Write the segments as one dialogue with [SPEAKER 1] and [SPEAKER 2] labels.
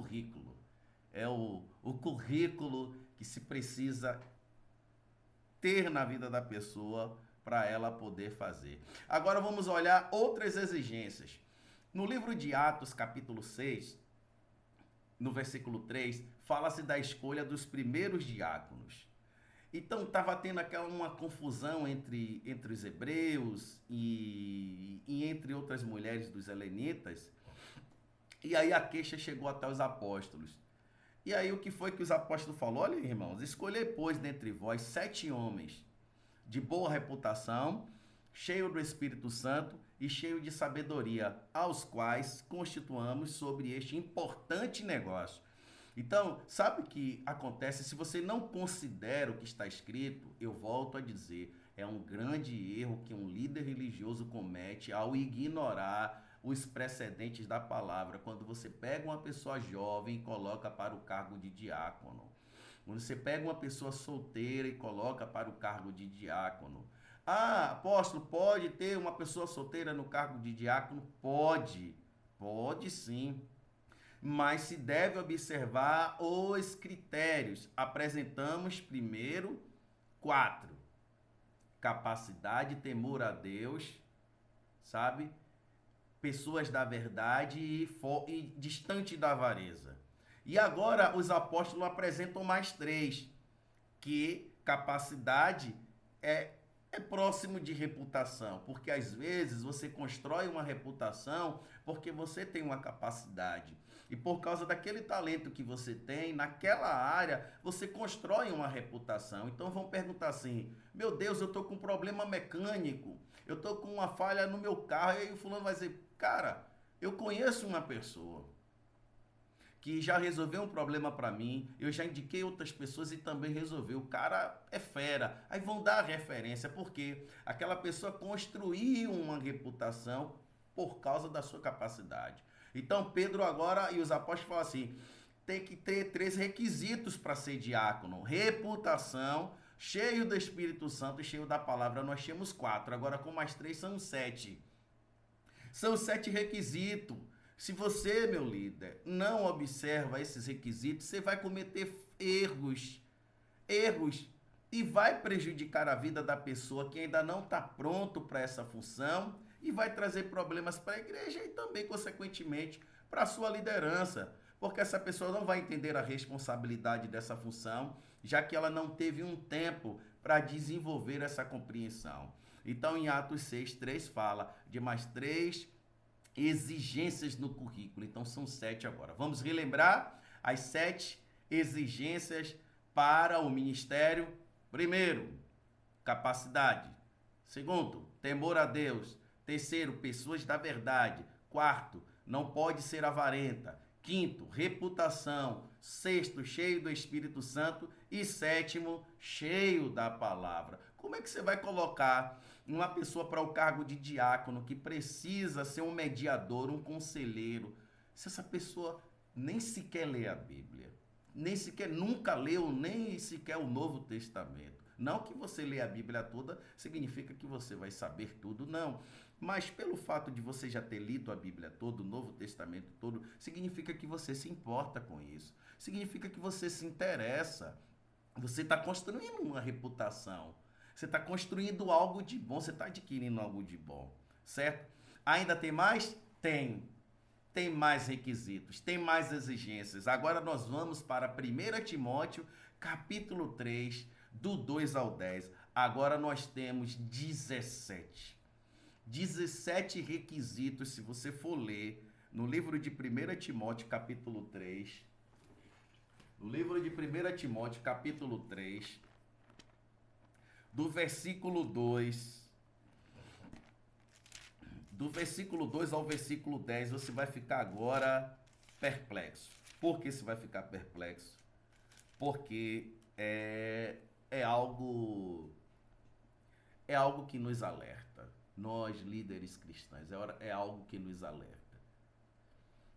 [SPEAKER 1] currículo. É o currículo que se precisa ter na vida da pessoa para ela poder fazer. Agora vamos olhar outras exigências. No livro de Atos, capítulo 6, no versículo 3, fala-se da escolha dos primeiros diáconos. Então estava tendo aquela uma confusão entre os hebreus e entre outras mulheres dos helenitas. E aí a queixa chegou até os apóstolos. E aí o que foi que os apóstolos falaram? Olha, irmãos, escolhei, pois, dentre vós 7 homens de boa reputação, cheio do Espírito Santo e cheio de sabedoria, aos quais constituamos sobre este importante negócio. Então, sabe o que acontece? Se você não considera o que está escrito, eu volto a dizer, é um grande erro que um líder religioso comete ao ignorar os precedentes da palavra. Quando você pega uma pessoa jovem e coloca para o cargo de diácono. Quando você pega uma pessoa solteira e coloca para o cargo de diácono. Ah, apóstolo, pode ter uma pessoa solteira no cargo de diácono? Pode, pode sim. Mas se deve observar os critérios. Apresentamos primeiro 4. Capacidade, temor a Deus, sabe? Pessoas da verdade e distante da avareza. E agora os apóstolos apresentam mais 3, que capacidade é próximo de reputação, porque às vezes você constrói uma reputação porque você tem uma capacidade. E por causa daquele talento que você tem, naquela área, você constrói uma reputação. Então vão perguntar assim, meu Deus, eu estou com um problema mecânico, eu estou com uma falha no meu carro, e aí o fulano vai dizer, cara, eu conheço uma pessoa que já resolveu um problema para mim, eu já indiquei outras pessoas e também resolveu. O cara é fera. Aí vão dar a referência, porque aquela pessoa construiu uma reputação por causa da sua capacidade. Então Pedro agora e os apóstolos falam assim, tem que ter 3 requisitos para ser diácono. Reputação, cheio do Espírito Santo e cheio da palavra. Nós temos 4, agora com mais 3 são 7. São 7 requisitos. Se você, meu líder, não observa esses requisitos, você vai cometer erros, e vai prejudicar a vida da pessoa que ainda não está pronto para essa função e vai trazer problemas para a igreja e também, consequentemente, para a sua liderança, porque essa pessoa não vai entender a responsabilidade dessa função, já que ela não teve um tempo para desenvolver essa compreensão. Então, em Atos 6:3 fala de mais 3 exigências no currículo. Então são 7 agora. Vamos relembrar as 7 exigências para o ministério. Primeiro, capacidade. Segundo, temor a Deus. Terceiro, pessoas da verdade. Quarto, não pode ser avarenta. Quinto, reputação. Sexto, cheio do Espírito Santo. E sétimo, cheio da palavra. Como é que você vai colocar uma pessoa para o cargo de diácono que precisa ser um mediador, um conselheiro, se essa pessoa nem sequer lê a Bíblia, nem sequer nunca leu nem sequer o Novo Testamento? Não que você lê a Bíblia toda significa que você vai saber tudo, não. Mas pelo fato de você já ter lido a Bíblia toda, o Novo Testamento todo, significa que você se importa com isso. Significa que você se interessa. Você está construindo uma reputação. Você está construindo algo de bom, você está adquirindo algo de bom, certo? Ainda tem mais? Tem. Tem mais requisitos, tem mais exigências. Agora nós vamos para 1 Timóteo, capítulo 3, do 2 ao 10. Agora nós temos 17. 17 requisitos, se você for ler no livro de 1 Timóteo, capítulo 3. No livro de 1 Timóteo, capítulo 3, do versículo 2 ao versículo 10, você vai ficar agora perplexo. Por que você vai ficar perplexo? Porque é algo que nos alerta. Nós, líderes cristãos, é algo que nos alerta.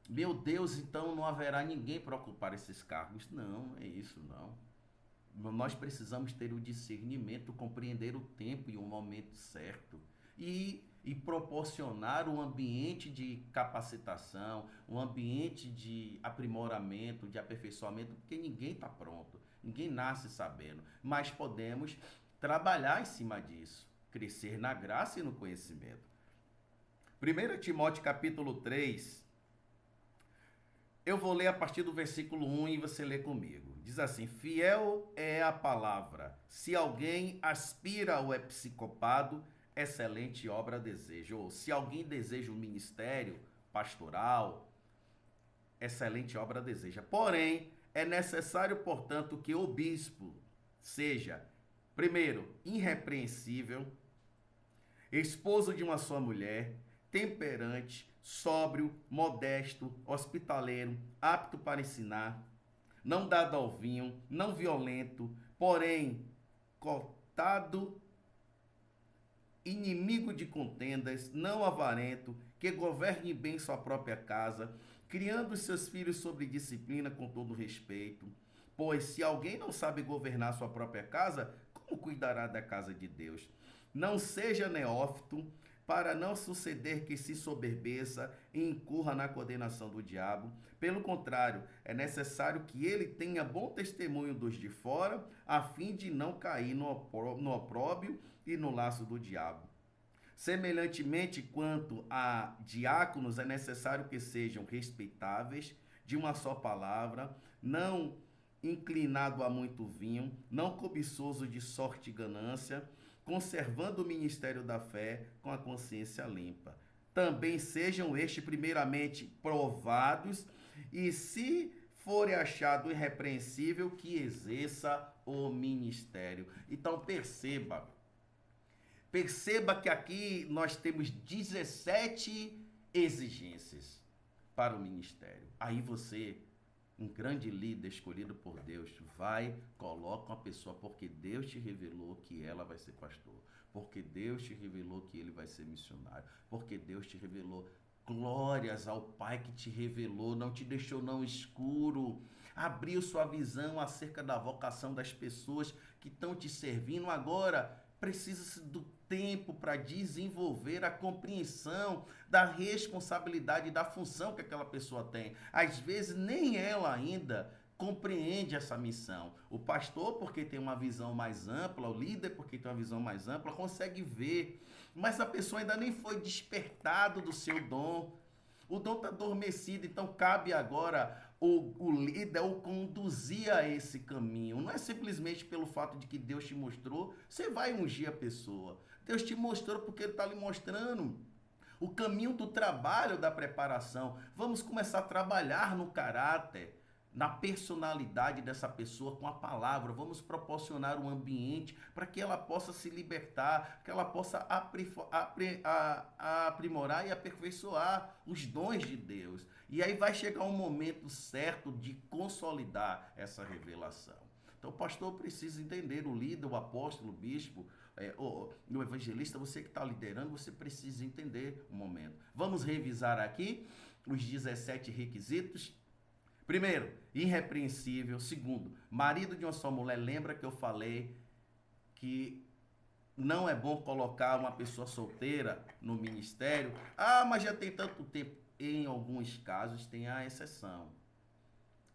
[SPEAKER 1] Meu Deus, então não haverá ninguém para ocupar esses cargos? Não, é isso não. Nós precisamos ter o discernimento, compreender o tempo e o momento certo. E e proporcionar um ambiente de capacitação, um ambiente de aprimoramento, de aperfeiçoamento, porque ninguém está pronto, ninguém nasce sabendo, mas podemos trabalhar em cima disso, crescer na graça e no conhecimento. 1 Timóteo capítulo 3, eu vou ler a partir do versículo 1 e você lê comigo. Diz assim: fiel é a palavra. Se alguém aspira ao episcopado, excelente obra deseja. Ou se alguém deseja o ministério pastoral, excelente obra deseja. Porém, é necessário, portanto, que o bispo seja, primeiro, irrepreensível, esposo de uma só mulher, temperante, sóbrio, modesto, hospitaleiro, apto para ensinar, não dado ao vinho, não violento, porém cortado, inimigo de contendas, não avarento, que governe bem sua própria casa, criando os seus filhos sobre disciplina com todo respeito. Pois se alguém não sabe governar sua própria casa, como cuidará da casa de Deus? Não seja neófito, para não suceder que se soberbeça e incorra na condenação do diabo. Pelo contrário, é necessário que ele tenha bom testemunho dos de fora, a fim de não cair no opróbrio e no laço do diabo. Semelhantemente, quanto a diáconos, é necessário que sejam respeitáveis, de uma só palavra, não inclinado a muito vinho, não cobiçoso de sorte e ganância, conservando o ministério da fé com a consciência limpa. Também sejam estes primeiramente provados, e se for achado irrepreensível, que exerça o ministério. Então perceba que aqui nós temos 17 exigências para o ministério. Aí você, um grande líder escolhido por Deus, vai, coloca uma pessoa, porque Deus te revelou que ela vai ser pastor, porque Deus te revelou que ele vai ser missionário, porque Deus te revelou. Glórias ao Pai que te revelou, não te deixou não escuro, abriu sua visão acerca da vocação das pessoas que estão te servindo. Agora precisa-se do tempo para desenvolver a compreensão da responsabilidade e da função que aquela pessoa tem. Às vezes nem ela ainda compreende essa missão. O pastor, porque tem uma visão mais ampla, o líder, porque tem uma visão mais ampla, consegue ver, mas a pessoa ainda nem foi despertado do seu dom. O dom está adormecido, então cabe agora o líder o conduzir a esse caminho. Não é simplesmente pelo fato de que Deus te mostrou, você vai ungir a pessoa. Deus te mostrou porque Ele está lhe mostrando o caminho do trabalho, da preparação. Vamos começar a trabalhar no caráter, na personalidade dessa pessoa com a palavra. Vamos proporcionar um ambiente para que ela possa se libertar, que ela possa aprimorar e aperfeiçoar os dons de Deus. E aí vai chegar um momento certo de consolidar essa revelação. Então o pastor precisa entender, o líder, o apóstolo, o bispo, o evangelista, você que está liderando, você precisa entender o momento. Vamos revisar aqui os 17 requisitos. Primeiro, irrepreensível. Segundo, marido de uma só mulher. Lembra que eu falei que não é bom colocar uma pessoa solteira no ministério? Ah, mas já tem tanto tempo. Em alguns casos tem a exceção.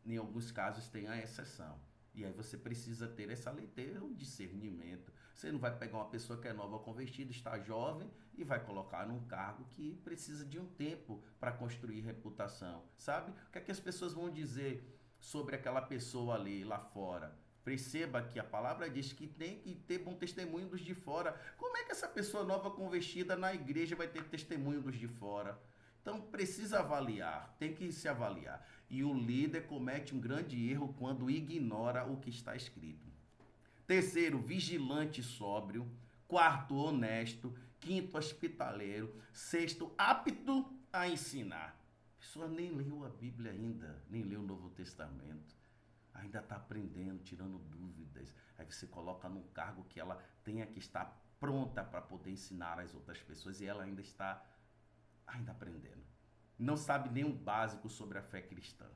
[SPEAKER 1] Em alguns casos tem a exceção. E aí você precisa ter essa leiteira, um discernimento. Você não vai pegar uma pessoa que é nova convertida, está jovem, e vai colocar num cargo que precisa de um tempo para construir reputação. Sabe? O que é que as pessoas vão dizer sobre aquela pessoa ali, lá fora? Perceba que a palavra diz que tem que ter bom testemunho dos de fora. Como é que essa pessoa nova convertida na igreja vai ter testemunho dos de fora? Então precisa avaliar, tem que se avaliar. E o líder comete um grande erro quando ignora o que está escrito. Terceiro, vigilante e sóbrio. Quarto, honesto. Quinto, hospitaleiro. Sexto, apto a ensinar. A pessoa nem leu a Bíblia ainda, nem leu o Novo Testamento. Ainda está aprendendo, tirando dúvidas. Aí você coloca num cargo que ela tenha que estar pronta para poder ensinar as outras pessoas, e ela ainda está aprendendo. Não sabe nem o básico sobre a fé cristã.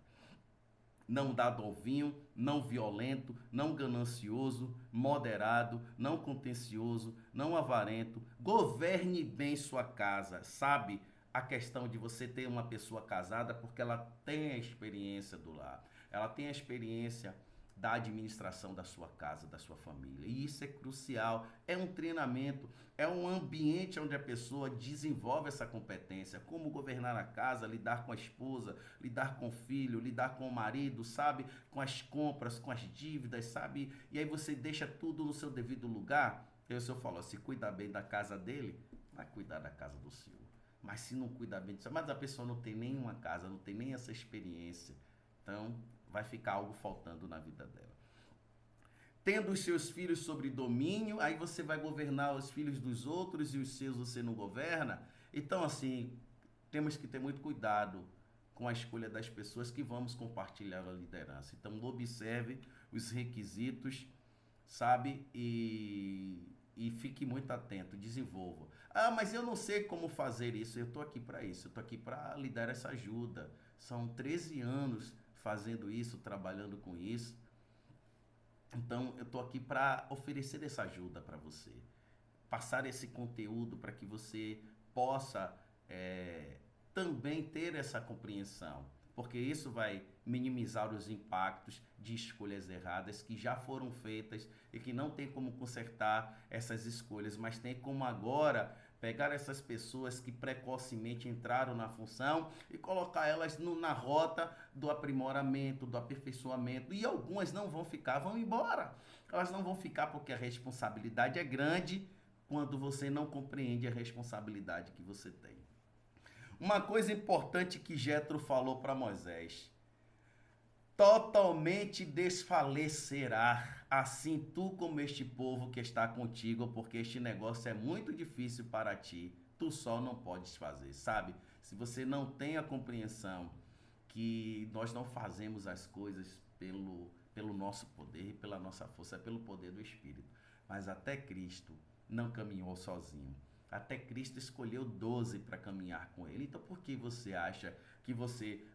[SPEAKER 1] não dado ao vinho, não violento, não ganancioso, moderado, não contencioso, não avarento. Governe bem sua casa, sabe? A questão de você ter uma pessoa casada porque ela tem a experiência do lar, ela tem a experiência da administração da sua casa, da sua família. E isso é crucial. É um treinamento, é um ambiente onde a pessoa desenvolve essa competência, como governar a casa, lidar com a esposa, lidar com o filho, lidar com o marido, sabe? Com as compras, com as dívidas, sabe? E aí você deixa tudo no seu devido lugar. E aí o senhor falou, se cuida bem da casa dele, vai cuidar da casa do senhor. Mas se não cuidar bem disso, mas a pessoa não tem nenhuma casa, não tem nem essa experiência. Então, vai ficar algo faltando na vida dela. Tendo os seus filhos sobre domínio, aí você vai governar os filhos dos outros e os seus você não governa. Então, assim, temos que ter muito cuidado com a escolha das pessoas que vamos compartilhar a liderança. Então, observe os requisitos, sabe? E fique muito atento, desenvolva. Ah, mas eu não sei como fazer isso. Eu estou aqui para isso, eu estou aqui para lhe dar essa ajuda. São 13 anos fazendo isso, trabalhando com isso. Então, eu estou aqui para oferecer essa ajuda para você, passar esse conteúdo para que você possa também ter essa compreensão, porque isso vai minimizar os impactos de escolhas erradas que já foram feitas e que não tem como consertar essas escolhas, mas tem como agora pegar essas pessoas que precocemente entraram na função e colocar elas na rota do aprimoramento, do aperfeiçoamento. E algumas não vão ficar, vão embora. Elas não vão ficar porque a responsabilidade é grande quando você não compreende a responsabilidade que você tem. Uma coisa importante que Jetro falou para Moisés: totalmente desfalecerá, assim tu como este povo que está contigo, porque este negócio é muito difícil para ti, tu só não podes fazer, sabe? Se você não tem a compreensão que nós não fazemos as coisas pelo nosso poder, pela nossa força, pelo poder do Espírito, mas até Cristo não caminhou sozinho. Até Cristo escolheu 12 para caminhar com ele. Então, por que você acha que você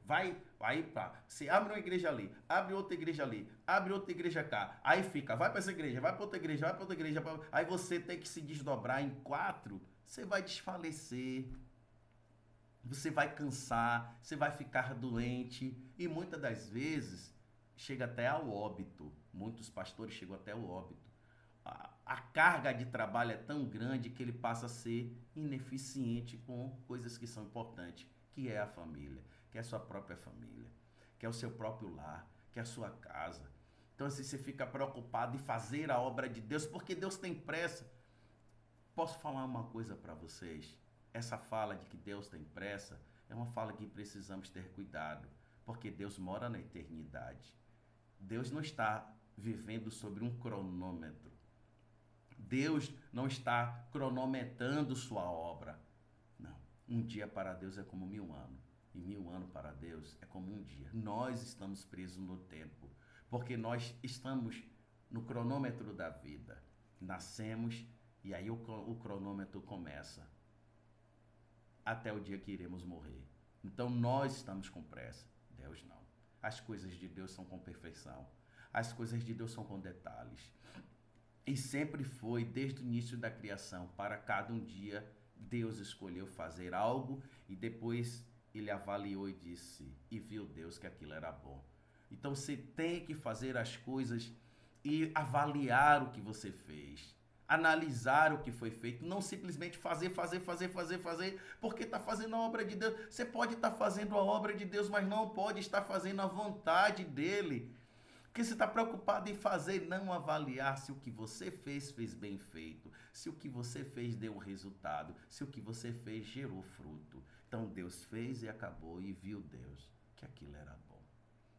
[SPEAKER 1] você abre uma igreja ali, abre outra igreja ali, abre outra igreja cá, aí fica, vai para essa igreja, vai para outra igreja, vai para outra igreja, aí você tem que se desdobrar em 4, você vai desfalecer, você vai cansar, você vai ficar doente e muitas das vezes chega até ao óbito. Muitos pastores chegam até o óbito. A carga de trabalho é tão grande que ele passa a ser ineficiente com coisas que são importantes, que é a família, que é a sua própria família, que é o seu próprio lar, que é a sua casa. Então, assim, você fica preocupado em fazer a obra de Deus, porque Deus tem pressa. Posso falar uma coisa para vocês? Essa fala de que Deus tem pressa é uma fala que precisamos ter cuidado, porque Deus mora na eternidade. Deus não está vivendo sobre um cronômetro. Deus não está cronometrando sua obra. Não. Um dia para Deus é como 1000 anos. E 1000 anos para Deus é como um dia. Nós estamos presos no tempo. Porque nós estamos no cronômetro da vida. Nascemos e aí o cronômetro começa. Até o dia que iremos morrer. Então nós estamos com pressa. Deus não. As coisas de Deus são com perfeição. As coisas de Deus são com detalhes. E sempre foi, desde o início da criação, para cada um dia, Deus escolheu fazer algo e depois ele avaliou e disse, e viu Deus que aquilo era bom. Então você tem que fazer as coisas e avaliar o que você fez, analisar o que foi feito, não simplesmente fazer, porque está fazendo a obra de Deus. Você pode estar fazendo a obra de Deus, mas não pode estar fazendo a vontade dele. Porque você está preocupado em fazer, não avaliar se o que você fez bem feito, se o que você fez deu um resultado, se o que você fez gerou fruto. Então Deus fez e acabou e viu Deus que aquilo era bom.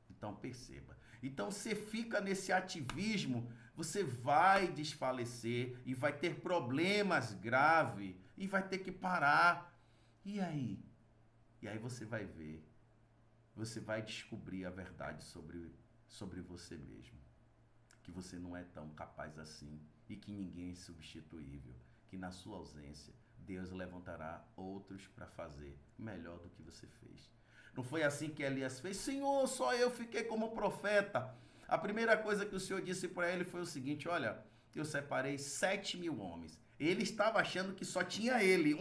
[SPEAKER 1] Então perceba. Então você fica nesse ativismo, você vai desfalecer e vai ter problemas graves e vai ter que parar. E aí? E aí você vai ver, você vai descobrir a verdade sobre você mesmo, que você não é tão capaz assim e que ninguém é substituível, que na sua ausência Deus levantará outros para fazer melhor do que você fez. Não foi assim que Elias fez? Senhor, só eu fiquei como profeta. A primeira coisa que o Senhor disse para ele foi o seguinte: olha, eu separei 7.000 homens. Ele estava achando que só tinha ele,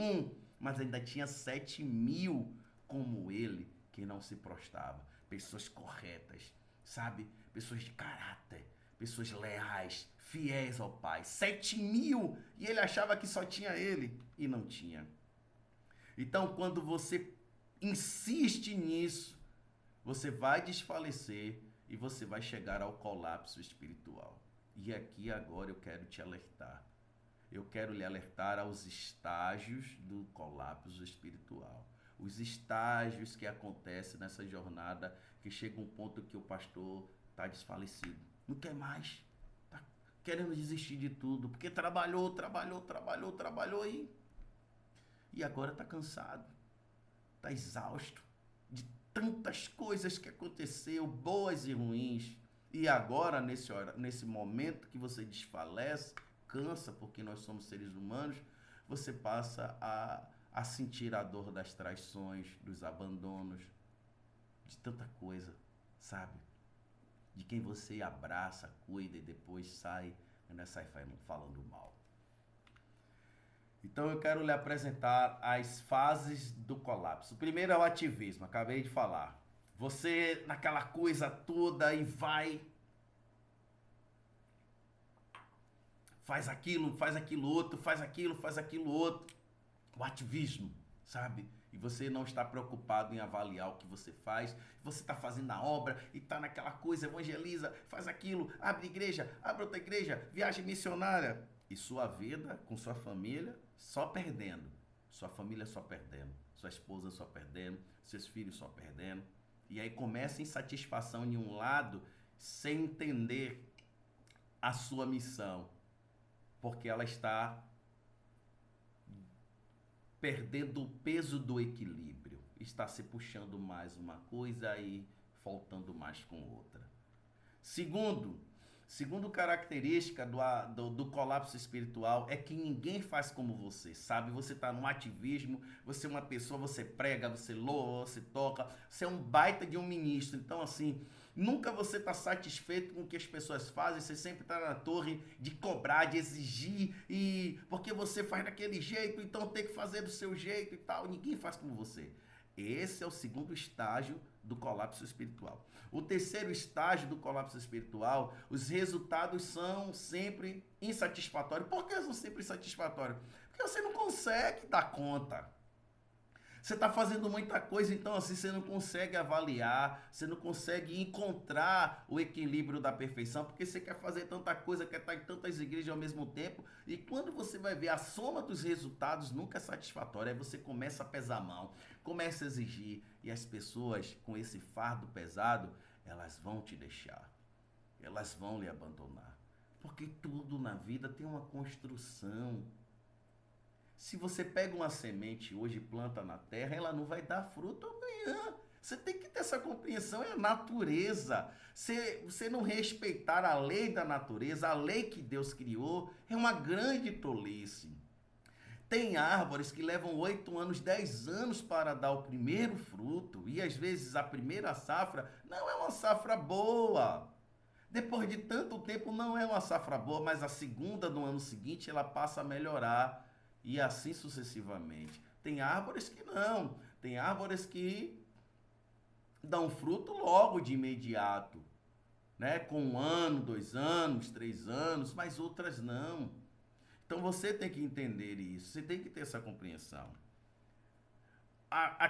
[SPEAKER 1] mas ainda tinha 7.000 como ele, que não se prostrava. Pessoas corretas, sabe? Pessoas de caráter, pessoas leais, fiéis ao Pai. 7.000! E ele achava que só tinha ele, e não tinha. Então, quando você insiste nisso, você vai desfalecer e você vai chegar ao colapso espiritual. E aqui agora eu quero te alertar. Eu quero lhe alertar aos estágios do colapso espiritual. Os estágios que acontecem nessa jornada, que chega um ponto que o pastor está desfalecido. Não quer mais. Está querendo desistir de tudo, porque trabalhou e agora está cansado. Está exausto de tantas coisas que aconteceu, boas e ruins. E agora, nesse momento que você desfalece, cansa, porque nós somos seres humanos, você passa a sentir a dor das traições, dos abandonos, de tanta coisa, sabe? De quem você abraça, cuida e depois sai falando mal. Então eu quero lhe apresentar as fases do colapso. O primeiro é o ativismo, acabei de falar. Você naquela coisa toda e vai, faz aquilo outro, faz aquilo outro. O ativismo, sabe? E você não está preocupado em avaliar o que você faz. Você está fazendo a obra e está naquela coisa, evangeliza, faz aquilo, abre igreja, abre outra igreja, viagem missionária. E sua vida com sua família só perdendo. Sua família só perdendo. Sua esposa só perdendo. Seus filhos só perdendo. E aí começa a insatisfação em um lado sem entender a sua missão. Porque ela está perdendo o peso do equilíbrio. Está se puxando mais uma coisa e faltando mais com outra. Segundo característica do colapso espiritual é que ninguém faz como você, sabe? Você está no ativismo, você é uma pessoa, você prega, você louva, você toca, você é um baita de um ministro. Então, assim, nunca você está satisfeito com o que as pessoas fazem, você sempre está na torre de cobrar, de exigir, e porque você faz daquele jeito, então tem que fazer do seu jeito e tal. Ninguém faz como você. Esse é o segundo estágio do colapso espiritual. O terceiro estágio do colapso espiritual, os resultados são sempre insatisfatórios. Por que são sempre insatisfatórios? Porque você não consegue dar conta. Você está fazendo muita coisa, então assim, você não consegue avaliar, você não consegue encontrar o equilíbrio da perfeição, porque você quer fazer tanta coisa, quer estar em tantas igrejas ao mesmo tempo, e quando você vai ver a soma dos resultados nunca é satisfatória, aí você começa a pesar a mão, começa a exigir, e as pessoas com esse fardo pesado, elas vão te deixar, elas vão lhe abandonar, porque tudo na vida tem uma construção. Se você pega uma semente hoje e planta na terra, ela não vai dar fruto amanhã. Você tem que ter essa compreensão, é a natureza. Você não respeitar a lei da natureza, a lei que Deus criou, é uma grande tolice. Tem árvores que levam 8 anos, 10 anos para dar o primeiro fruto, e às vezes a primeira safra não é uma safra boa. Depois de tanto tempo não é uma safra boa, mas a segunda no ano seguinte ela passa a melhorar. E assim sucessivamente. Tem árvores que não. Tem árvores que dão fruto logo de imediato. Né? Com 1 ano, 2 anos, 3 anos, mas outras não. Então você tem que entender isso. Você tem que ter essa compreensão. A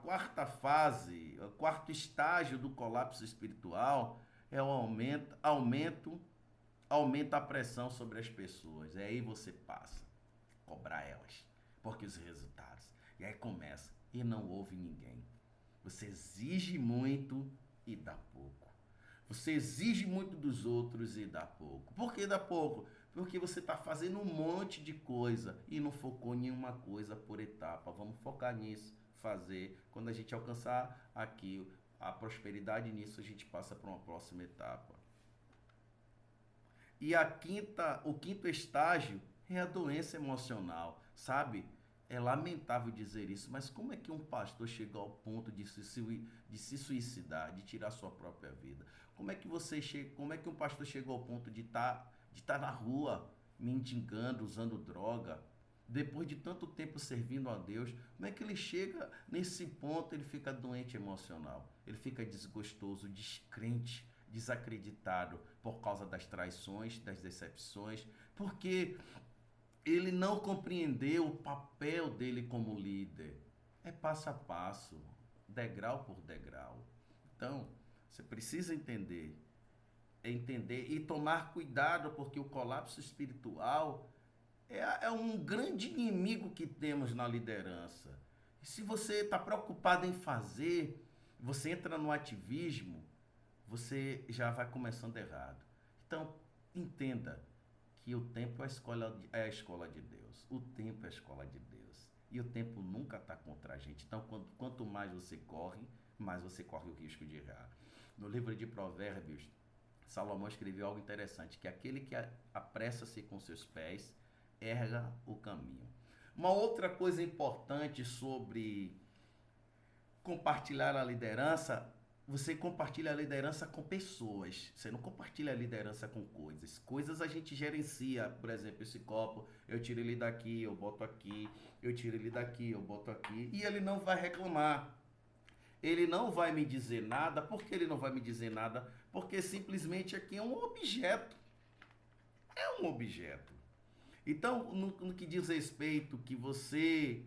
[SPEAKER 1] quarta fase, o quarto estágio do colapso espiritual é o aumenta a pressão sobre as pessoas. E aí você passa a cobrar elas. Porque os resultados. E aí começa. E não houve ninguém. Você exige muito e dá pouco. Você exige muito dos outros e dá pouco. Por que dá pouco? Porque você está fazendo um monte de coisa e não focou em uma coisa por etapa. Vamos focar nisso, fazer. Quando a gente alcançar aqui a prosperidade nisso, a gente passa para uma próxima etapa. E o quinto estágio é a doença emocional, sabe? É lamentável dizer isso, mas como é que um pastor chega ao ponto de se suicidar, de tirar sua própria vida? Como é que um pastor chegou ao ponto de tá na rua, mendigando, usando droga? Depois de tanto tempo servindo a Deus, como é que ele chega nesse ponto? Ele fica doente emocional, ele fica desgostoso, descrente, desacreditado por causa das traições, das decepções, porque ele não compreendeu o papel dele como líder. É passo a passo, degrau por degrau. Então, você precisa entender e tomar cuidado, porque o colapso espiritual é um grande inimigo que temos na liderança. E se você está preocupado em fazer, você entra no ativismo, você já vai começando errado. Então, entenda que o tempo é a escola de Deus. O tempo é a escola de Deus. E o tempo nunca está contra a gente. Então, quanto mais você corre o risco de errar. No livro de Provérbios, Salomão escreveu algo interessante, que aquele que apressa-se com seus pés, erra o caminho. Uma outra coisa importante sobre compartilhar a liderança, você compartilha a liderança com pessoas. Você não compartilha a liderança com coisas. Coisas a gente gerencia. Por exemplo, esse copo, eu tiro ele daqui, eu boto aqui. Eu tiro ele daqui, eu boto aqui. E ele não vai reclamar. Ele não vai me dizer nada. Por que ele não vai me dizer nada? Porque simplesmente aqui é um objeto. É um objeto. Então, no que diz respeito que você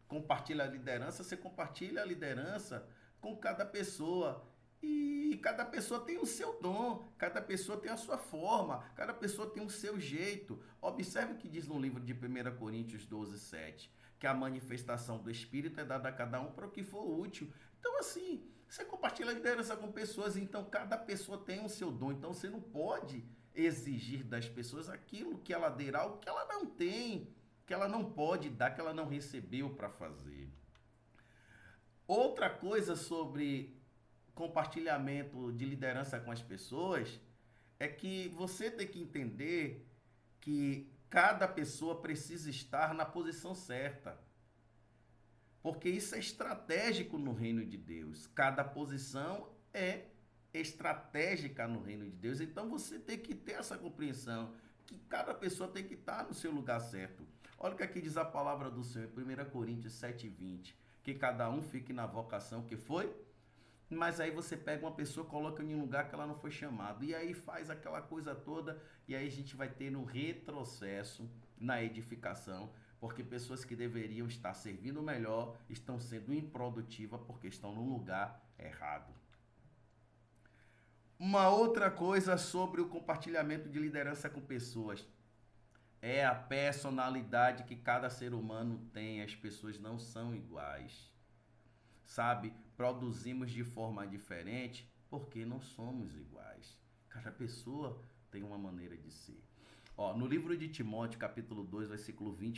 [SPEAKER 1] compartilha a liderança, você compartilha a liderança com cada pessoa. E cada pessoa tem o seu dom, cada pessoa tem a sua forma, cada pessoa tem o seu jeito. Observe o que diz no livro de 1 Coríntios 12:7, que a manifestação do Espírito é dada a cada um para o que for útil. Então, assim, você compartilha a liderança com pessoas, então cada pessoa tem o seu dom. Então, você não pode exigir das pessoas aquilo que ela dê, algo que ela não tem, que ela não pode dar, que ela não recebeu para fazer. Outra coisa sobre compartilhamento de liderança com as pessoas é que você tem que entender que cada pessoa precisa estar na posição certa. Porque isso é estratégico no reino de Deus. Cada posição é estratégica no reino de Deus. Então você tem que ter essa compreensão que cada pessoa tem que estar no seu lugar certo. Olha o que aqui diz a palavra do Senhor em 1 Coríntios 7:20, que cada um fique na vocação que foi. Mas aí você pega uma pessoa, coloca em um lugar que ela não foi chamada, e aí faz aquela coisa toda, e aí a gente vai ter no retrocesso na edificação, porque pessoas que deveriam estar servindo melhor estão sendo improdutivas porque estão no lugar errado. Uma outra coisa sobre o compartilhamento de liderança com pessoas é a personalidade que cada ser humano tem. As pessoas não são iguais, sabe? Produzimos de forma diferente porque não somos iguais. Cada pessoa tem uma maneira de ser. Ó, no livro de Timóteo, capítulo 2, versículo 20,